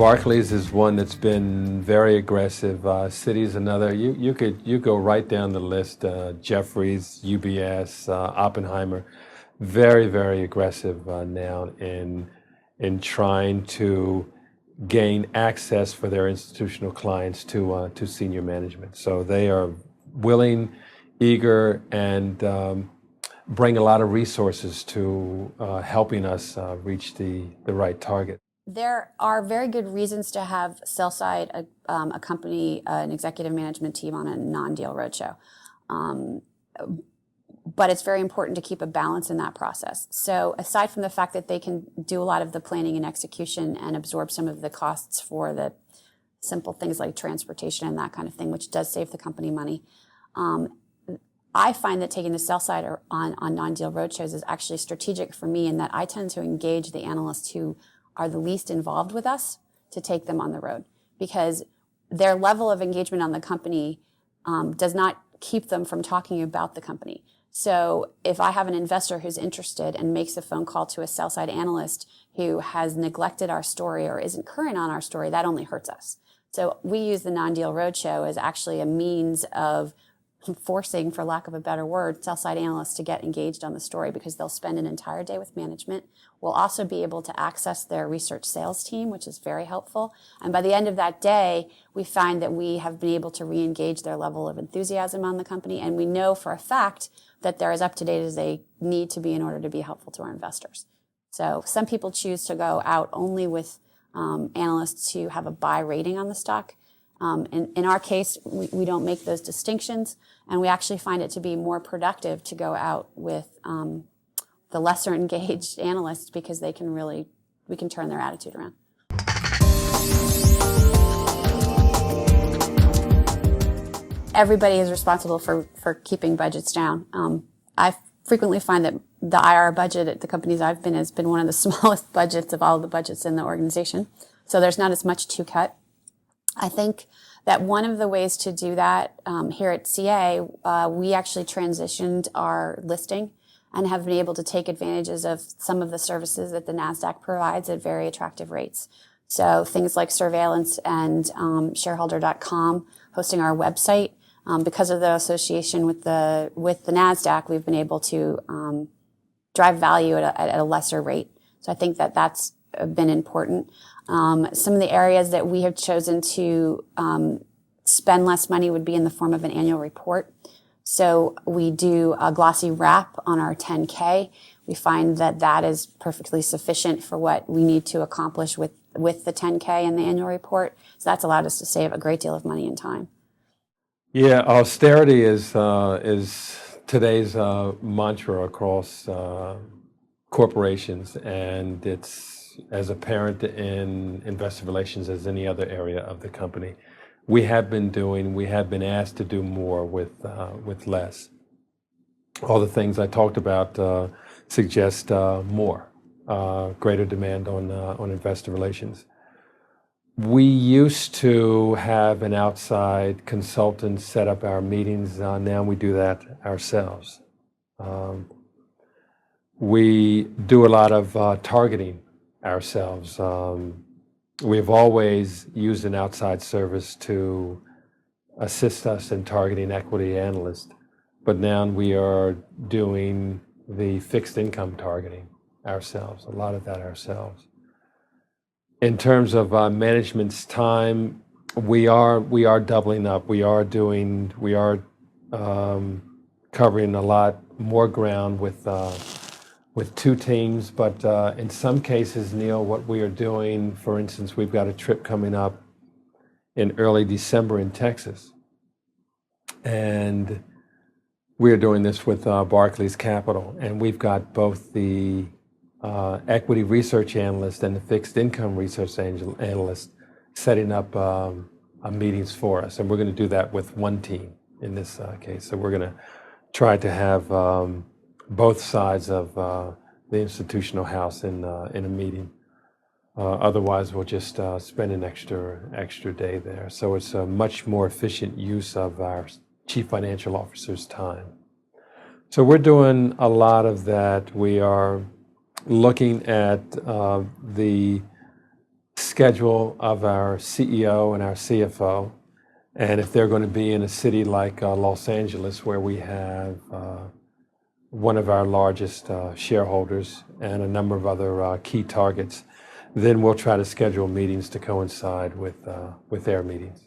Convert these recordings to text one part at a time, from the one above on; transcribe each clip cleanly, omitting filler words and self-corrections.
Barclays is one that's been very aggressive. Citi's another. You go right down the list. Jefferies, UBS, Oppenheimer, very aggressive now in trying to gain access for their institutional clients to senior management. So they are willing, eager, and bring a lot of resources to helping us reach the right target. There are very good reasons to have sell-side accompany an executive management team on a non-deal roadshow. But it's very important to keep a balance in that process. So aside from the fact that they can do a lot of the planning and execution and absorb some of the costs for the simple things like transportation and that kind of thing, which does save the company money, I find that taking the sell side on non-deal roadshows is actually strategic for me in that I tend to engage the analysts who are the least involved with us to take them on the road, because their level of engagement on the company does not keep them from talking about the company. So if I have an investor who's interested and makes a phone call to a sell-side analyst who has neglected our story or isn't current on our story, that only hurts us. So we use the non-deal roadshow as actually a means of forcing, for lack of a better word, sell-side analysts to get engaged on the story, because they'll spend an entire day with management. We'll also be able to access their research sales team, which is very helpful. And by the end of that day, we find that we have been able to re-engage their level of enthusiasm on the company. And we know for a fact that they're as up-to-date as they need to be in order to be helpful to our investors. So some people choose to go out only with analysts who have a buy rating on the stock. In our case, we don't make those distinctions, and we actually find it to be more productive to go out with the lesser engaged analysts, because we can turn their attitude around. Everybody is responsible for keeping budgets down. I frequently find that the IR budget at the companies I've been has been one of the smallest budgets of all the budgets in the organization. So there's not as much to cut. I think that one of the ways to do that here at CA, we actually transitioned our listing and have been able to take advantages of some of the services that the NASDAQ provides at very attractive rates. So things like surveillance and shareholder.com hosting our website. Because of the association with the NASDAQ, we've been able to drive value at a lesser rate. So I think that that's been important. Some of the areas that we have chosen to spend less money would be in the form of an annual report. So we do a glossy wrap on our 10K. We find that that is perfectly sufficient for what we need to accomplish with the 10K and the annual report. So that's allowed us to save a great deal of money and time. Yeah, austerity is today's mantra across corporations, and it's as apparent in investor relations as any other area of the company. We have been asked to do more with less. All the things I talked about suggest more, greater demand on investor relations. We used to have an outside consultant set up our meetings. Now we do that ourselves. We do a lot of targeting ourselves. We've always used an outside service to assist us in targeting equity analysts, but now we are doing the fixed income targeting ourselves, a lot of that ourselves. In terms of management's time, we are doubling up. We are covering a lot more ground with two teams. But in some cases, Neil, what we are doing, for instance, we've got a trip coming up in early December in Texas, and we are doing this with Barclays Capital, and we've got both the equity research analyst and the fixed income research analyst setting up meetings for us. And we're going to do that with one team in this case. So we're going to try to have both sides of the institutional house in a meeting. Otherwise, we'll just spend an extra day there. So it's a much more efficient use of our chief financial officer's time. So we're doing a lot of that. We are looking at the schedule of our CEO and our CFO. And if they're going to be in a city like Los Angeles, where we have one of our largest shareholders and a number of other key targets, then we'll try to schedule meetings to coincide with their meetings.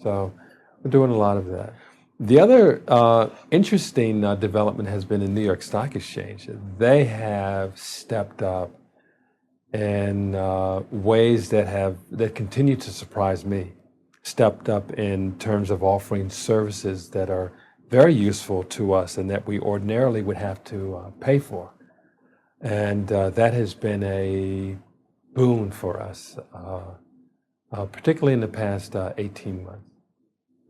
So we're doing a lot of that. The other interesting development has been in New York Stock Exchange. They have stepped up in ways that continue to surprise me. Stepped up in terms of offering services that are very useful to us and that we ordinarily would have to pay for. And that has been a boon for us, particularly in the past 18 months.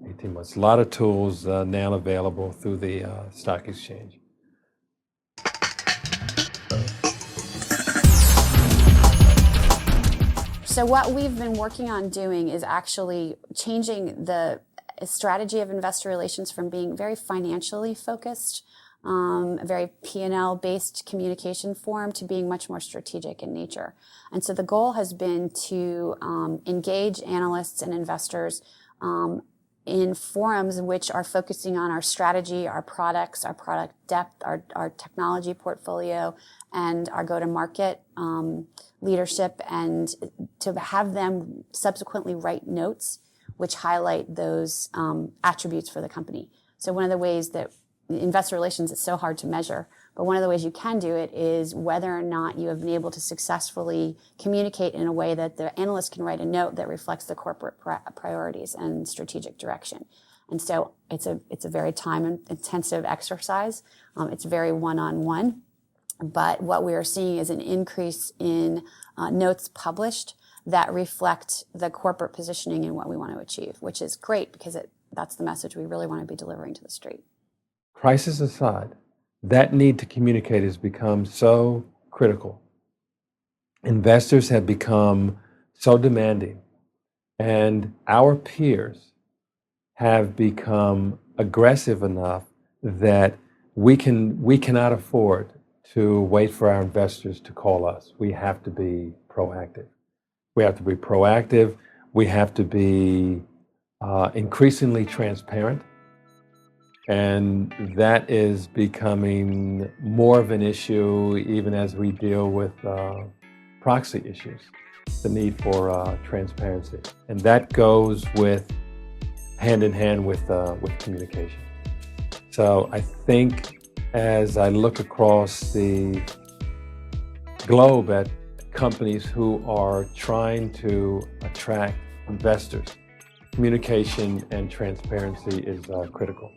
18 months. A lot of tools now available through the stock exchange. So what we've been working on doing is actually changing the strategy of investor relations from being very financially focused, a very P&L based communication form, to being much more strategic in nature. And so the goal has been to engage analysts and investors in forums which are focusing on our strategy, our products, our product depth, our technology portfolio, and our go-to-market leadership, and to have them subsequently write notes which highlight those attributes for the company. So one of the ways that investor relations is so hard to measure, but one of the ways you can do it is whether or not you have been able to successfully communicate in a way that the analyst can write a note that reflects the corporate priorities and strategic direction. And so it's a very time-intensive exercise. It's very one-on-one. But what we are seeing is an increase in notes published that reflect the corporate positioning and what we want to achieve, which is great because that's the message we really want to be delivering to the street. Crisis aside, that need to communicate has become so critical. Investors have become so demanding, and our peers have become aggressive enough that we cannot afford to wait for our investors to call us. We have to be proactive. We have to be proactive. We have to be increasingly transparent. And that is becoming more of an issue even as we deal with proxy issues, the need for transparency. And that goes hand in hand with communication. So I think as I look across the globe at companies who are trying to attract investors, communication and transparency is critical.